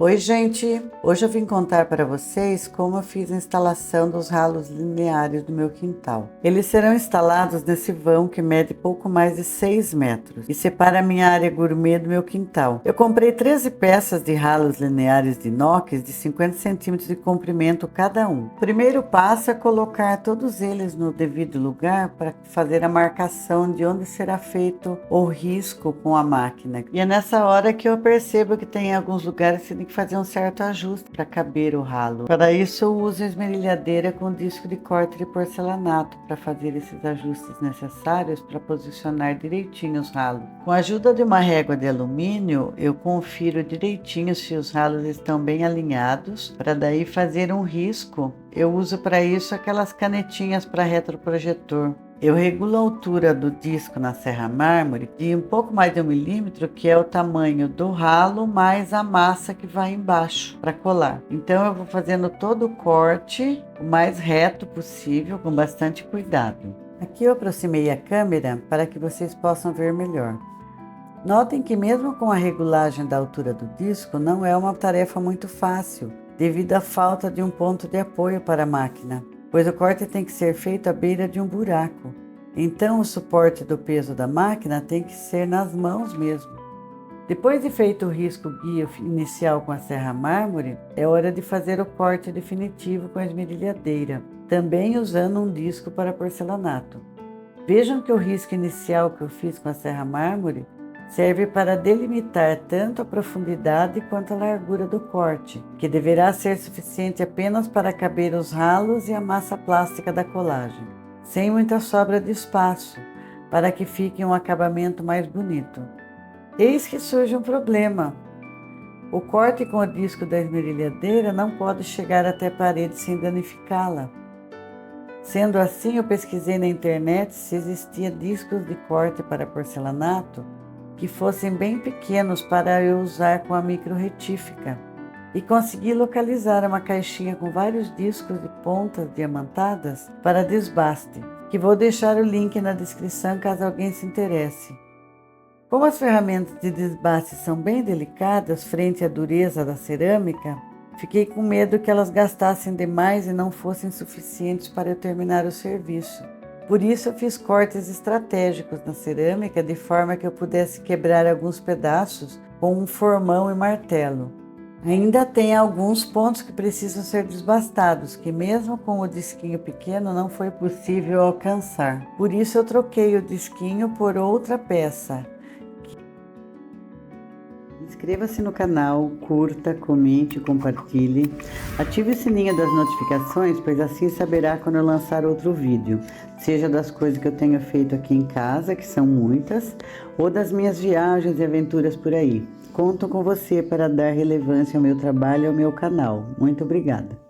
Oi, gente! Hoje eu vim contar para vocês como eu fiz a instalação dos ralos lineares do meu quintal. Eles serão instalados nesse vão que mede pouco mais de 6 metros e separa a minha área gourmet do meu quintal. Eu comprei 13 peças de ralos lineares de inox de 50 centímetros de comprimento cada um. O primeiro passo é colocar todos eles no devido lugar para fazer a marcação de onde será feito o risco com a máquina. E é nessa hora que eu percebo que tem alguns lugares que tem que fazer um certo ajuste para caber o ralo. Para isso eu uso a esmerilhadeira com disco de corte de porcelanato para fazer esses ajustes necessários para posicionar direitinho os ralos. Com a ajuda de uma régua de alumínio, eu confiro direitinho se os ralos estão bem alinhados, para daí fazer um risco. Eu uso para isso aquelas canetinhas para retroprojetor. Eu regulo a altura do disco na serra mármore de um pouco mais de 1 milímetro, que é o tamanho do ralo mais a massa que vai embaixo para colar. Então eu vou fazendo todo o corte o mais reto possível, com bastante cuidado. Aqui eu aproximei a câmera para que vocês possam ver melhor. Notem que mesmo com a regulagem da altura do disco, não é uma tarefa muito fácil, devido à falta de um ponto de apoio para a máquina, pois o corte tem que ser feito à beira de um buraco. Então o suporte do peso da máquina tem que ser nas mãos mesmo. Depois de feito o risco guia inicial com a serra mármore, é hora de fazer o corte definitivo com a esmerilhadeira, também usando um disco para porcelanato. Vejam que o risco inicial que eu fiz com a serra mármore serve para delimitar tanto a profundidade quanto a largura do corte, que deverá ser suficiente apenas para caber os ralos e a massa plástica da colagem, sem muita sobra de espaço, para que fique um acabamento mais bonito. Eis que surge um problema. O corte com o disco da esmerilhadeira não pode chegar até a parede sem danificá-la. Sendo assim, eu pesquisei na internet se existia discos de corte para porcelanato que fossem bem pequenos para eu usar com a micro retífica, e consegui localizar uma caixinha com vários discos de pontas diamantadas para desbaste, que vou deixar o link na descrição caso alguém se interesse. Como as ferramentas de desbaste são bem delicadas frente à dureza da cerâmica, fiquei com medo que elas gastassem demais e não fossem suficientes para eu terminar o serviço. Por isso eu fiz cortes estratégicos na cerâmica de forma que eu pudesse quebrar alguns pedaços com um formão e martelo. Ainda tem alguns pontos que precisam ser desbastados, que mesmo com o disquinho pequeno não foi possível alcançar. Por isso eu troquei o disquinho por outra peça. Inscreva-se no canal, curta, comente, compartilhe. Ative o sininho das notificações, pois assim saberá quando eu lançar outro vídeo, seja das coisas que eu tenho feito aqui em casa, que são muitas, ou das minhas viagens e aventuras por aí. Conto com você para dar relevância ao meu trabalho e ao meu canal. Muito obrigada.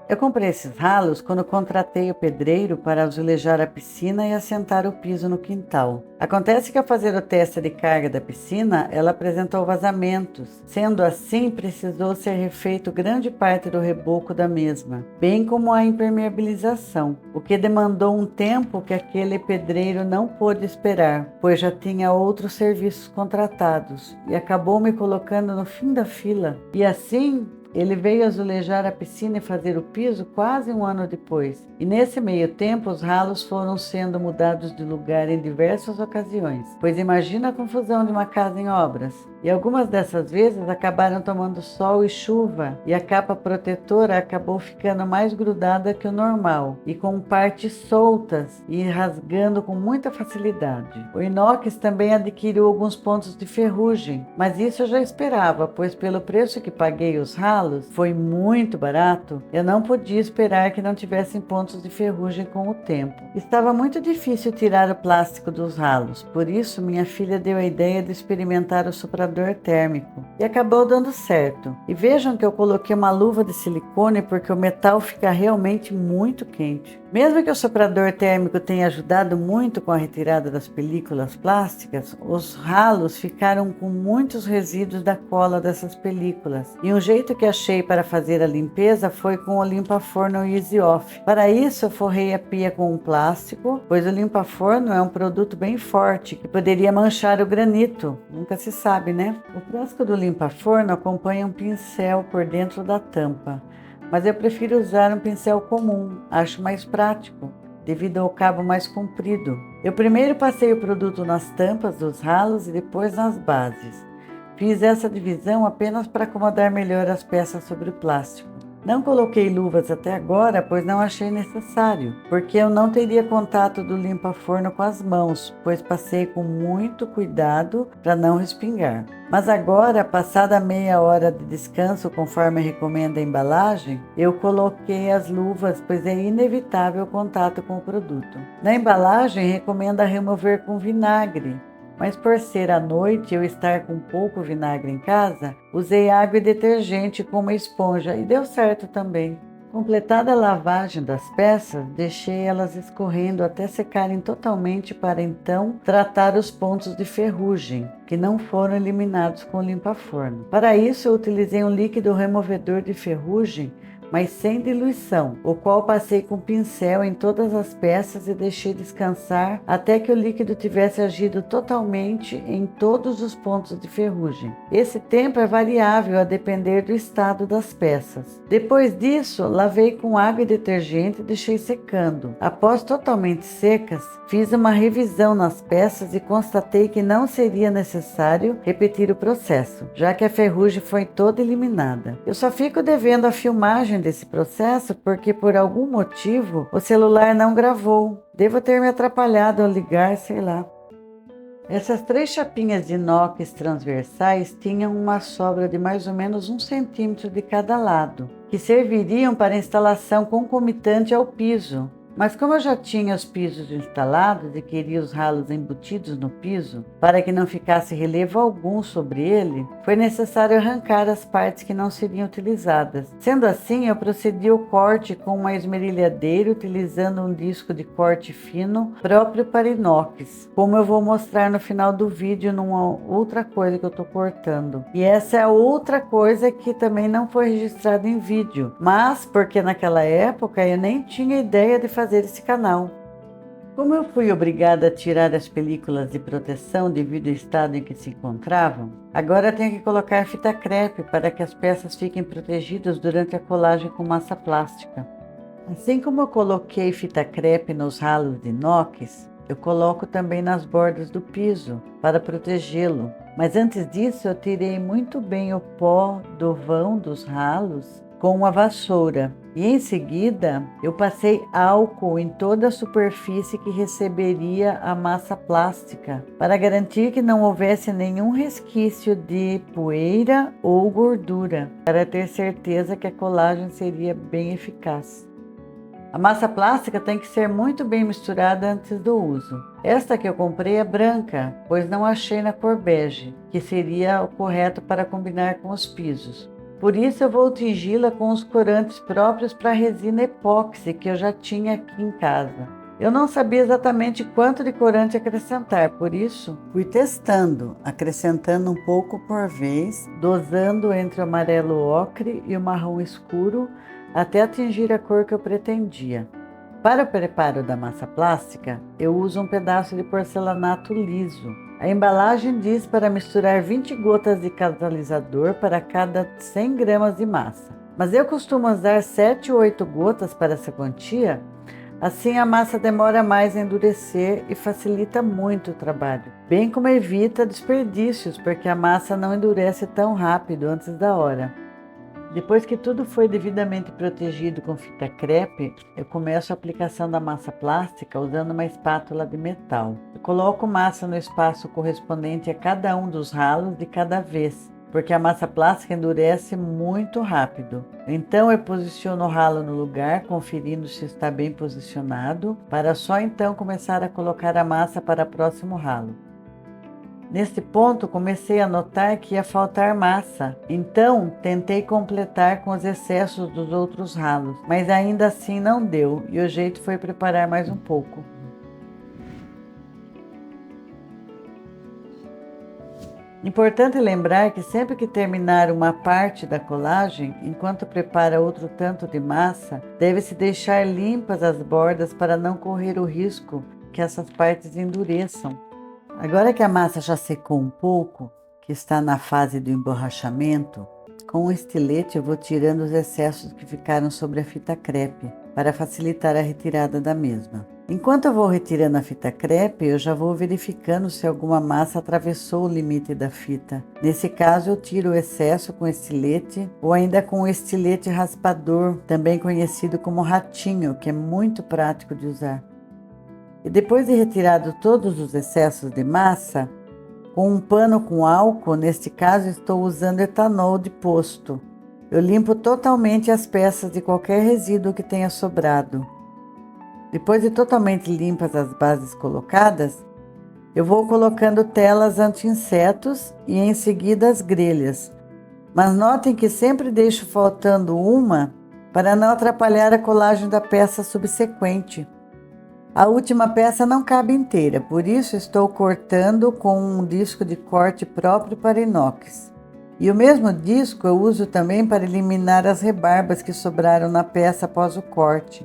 Eu comprei esses ralos quando contratei o pedreiro para azulejar a piscina e assentar o piso no quintal. Acontece que ao fazer o teste de carga da piscina, ela apresentou vazamentos. Sendo assim, precisou ser refeito grande parte do reboco da mesma, bem como a impermeabilização, o que demandou um tempo que aquele pedreiro não pôde esperar, pois já tinha outros serviços contratados e acabou me colocando no fim da fila. E assim, ele veio azulejar a piscina e fazer o piso quase um ano depois. E nesse meio tempo, os ralos foram sendo mudados de lugar em diversas ocasiões, pois imagina a confusão de uma casa em obras. E algumas dessas vezes acabaram tomando sol e chuva, e a capa protetora acabou ficando mais grudada que o normal, e com partes soltas e rasgando com muita facilidade. O inox também adquiriu alguns pontos de ferrugem, mas isso eu já esperava, pois pelo preço que paguei os ralos, foi muito barato, eu não podia esperar que não tivessem pontos de ferrugem com o tempo. Estava muito difícil tirar o plástico dos ralos, por isso minha filha deu a ideia de experimentar o soprador térmico, e acabou dando certo. E vejam que eu coloquei uma luva de silicone porque o metal fica realmente muito quente. Mesmo que o soprador térmico tenha ajudado muito com a retirada das películas plásticas, os ralos ficaram com muitos resíduos da cola dessas películas. E um jeito que achei para fazer a limpeza foi com o limpa-forno Easy Off. Para isso, eu forrei a pia com um plástico, pois o limpa-forno é um produto bem forte que poderia manchar o granito. Nunca se sabe, né? O frasco do limpa-forno acompanha um pincel por dentro da tampa, mas eu prefiro usar um pincel comum, acho mais prático, devido ao cabo mais comprido. Eu primeiro passei o produto nas tampas dos ralos e depois nas bases. Fiz essa divisão apenas para acomodar melhor as peças sobre o plástico. Não coloquei luvas até agora, pois não achei necessário, porque eu não teria contato do limpa-forno com as mãos, pois passei com muito cuidado para não respingar. Mas agora, passada meia hora de descanso, conforme recomenda a embalagem, eu coloquei as luvas, pois é inevitável o contato com o produto. Na embalagem, recomenda remover com vinagre, mas por ser à noite e eu estar com pouco vinagre em casa, usei água e detergente com uma esponja e deu certo também. Completada a lavagem das peças, deixei elas escorrendo até secarem totalmente para então tratar os pontos de ferrugem, que não foram eliminados com o limpa-forno. Para isso, eu utilizei um líquido removedor de ferrugem, mas sem diluição, o qual passei com pincel em todas as peças e deixei descansar até que o líquido tivesse agido totalmente em todos os pontos de ferrugem. Esse tempo é variável a depender do estado das peças. Depois disso, lavei com água e detergente e deixei secando. Após totalmente secas, fiz uma revisão nas peças e constatei que não seria necessário repetir o processo, já que a ferrugem foi toda eliminada. Eu só fico devendo a filmagem desse processo porque por algum motivo o celular não gravou. Devo ter me atrapalhado ao ligar, sei lá. Essas 3 chapinhas de inox transversais tinham uma sobra de mais ou menos 1 centímetro de cada lado, que serviriam para instalação concomitante ao piso. Mas como eu já tinha os pisos instalados e queria os ralos embutidos no piso, para que não ficasse relevo algum sobre ele, foi necessário arrancar as partes que não seriam utilizadas. Sendo assim, eu procedi ao corte com uma esmerilhadeira utilizando um disco de corte fino próprio para inox, como eu vou mostrar no final do vídeo numa outra coisa que eu estou cortando. E essa é a outra coisa que também não foi registrada em vídeo, mas porque naquela época eu nem tinha ideia de fazer esse canal. Como eu fui obrigada a tirar as películas de proteção devido ao estado em que se encontravam, agora tenho que colocar fita crepe para que as peças fiquem protegidas durante a colagem com massa plástica. Assim como eu coloquei fita crepe nos ralos de inox, eu coloco também nas bordas do piso para protegê-lo. Mas antes disso eu tirei muito bem o pó do vão dos ralos com uma vassoura e em seguida eu passei álcool em toda a superfície que receberia a massa plástica para garantir que não houvesse nenhum resquício de poeira ou gordura, para ter certeza que a colagem seria bem eficaz. A massa plástica tem que ser muito bem misturada antes do uso. Esta que eu comprei é branca, pois não achei na cor bege, que seria o correto para combinar com os pisos. Por isso eu vou tingi-la com os corantes próprios para resina epóxi que eu já tinha aqui em casa. Eu não sabia exatamente quanto de corante acrescentar, por isso fui testando, acrescentando um pouco por vez, dosando entre o amarelo ocre e o marrom escuro até atingir a cor que eu pretendia. Para o preparo da massa plástica, eu uso um pedaço de porcelanato liso. A embalagem diz para misturar 20 gotas de catalisador para cada 100 gramas de massa. Mas eu costumo usar 7 ou 8 gotas para essa quantia, assim a massa demora mais a endurecer e facilita muito o trabalho, bem como evita desperdícios, porque a massa não endurece tão rápido antes da hora. Depois que tudo foi devidamente protegido com fita crepe, eu começo a aplicação da massa plástica usando uma espátula de metal. Eu coloco massa no espaço correspondente a cada um dos ralos de cada vez, porque a massa plástica endurece muito rápido. Então eu posiciono o ralo no lugar, conferindo se está bem posicionado, para só então começar a colocar a massa para o próximo ralo. Nesse ponto, comecei a notar que ia faltar massa, então tentei completar com os excessos dos outros ralos, mas ainda assim não deu e o jeito foi preparar mais um pouco. Importante lembrar que sempre que terminar uma parte da colagem, enquanto prepara outro tanto de massa, deve-se deixar limpas as bordas para não correr o risco que essas partes endureçam. Agora que a massa já secou um pouco, que está na fase do emborrachamento, com o estilete eu vou tirando os excessos que ficaram sobre a fita crepe, para facilitar a retirada da mesma. Enquanto eu vou retirando a fita crepe, eu já vou verificando se alguma massa atravessou o limite da fita. Nesse caso, eu tiro o excesso com estilete ou ainda com o estilete raspador, também conhecido como ratinho, que é muito prático de usar. E depois de retirado todos os excessos de massa, com um pano com álcool, neste caso estou usando etanol de posto. Eu limpo totalmente as peças de qualquer resíduo que tenha sobrado. Depois de totalmente limpas as bases colocadas, eu vou colocando telas anti-insetos e em seguida as grelhas. Mas notem que sempre deixo faltando uma para não atrapalhar a colagem da peça subsequente. A última peça não cabe inteira, por isso estou cortando com um disco de corte próprio para inox. E o mesmo disco eu uso também para eliminar as rebarbas que sobraram na peça após o corte.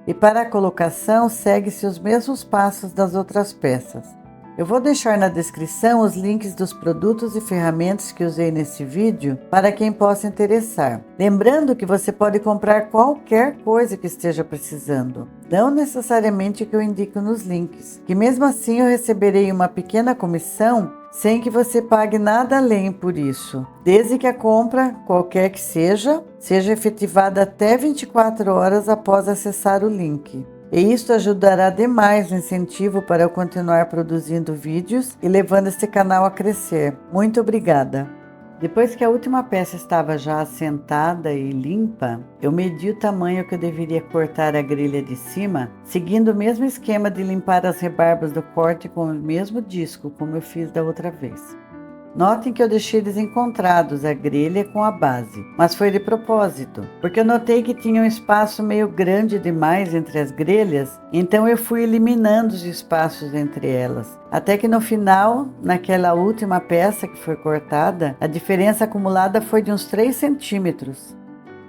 E para a colocação segue-se os mesmos passos das outras peças. Eu vou deixar na descrição os links dos produtos e ferramentas que usei nesse vídeo para quem possa interessar. Lembrando que você pode comprar qualquer coisa que esteja precisando, não necessariamente o que eu indico nos links, que mesmo assim eu receberei uma pequena comissão sem que você pague nada além por isso, desde que a compra, qualquer que seja efetivada até 24 horas após acessar o link. E isto ajudará demais no incentivo para eu continuar produzindo vídeos e levando este canal a crescer. Muito obrigada! Depois que a última peça estava já assentada e limpa, eu medi o tamanho que eu deveria cortar a grelha de cima, seguindo o mesmo esquema de limpar as rebarbas do corte com o mesmo disco, como eu fiz da outra vez. Notem que eu deixei desencontrados a grelha com a base, mas foi de propósito, porque eu notei que tinha um espaço meio grande demais entre as grelhas, então eu fui eliminando os espaços entre elas, até que no final, naquela última peça que foi cortada, a diferença acumulada foi de uns 3 centímetros.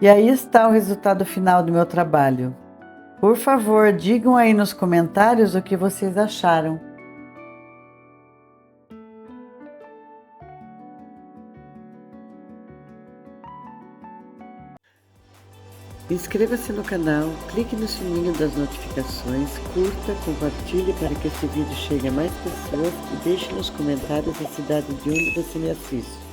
E aí está o resultado final do meu trabalho. Por favor, digam aí nos comentários o que vocês acharam. Inscreva-se no canal, clique no sininho das notificações, curta, compartilhe para que esse vídeo chegue a mais pessoas e deixe nos comentários a cidade de onde você me assiste.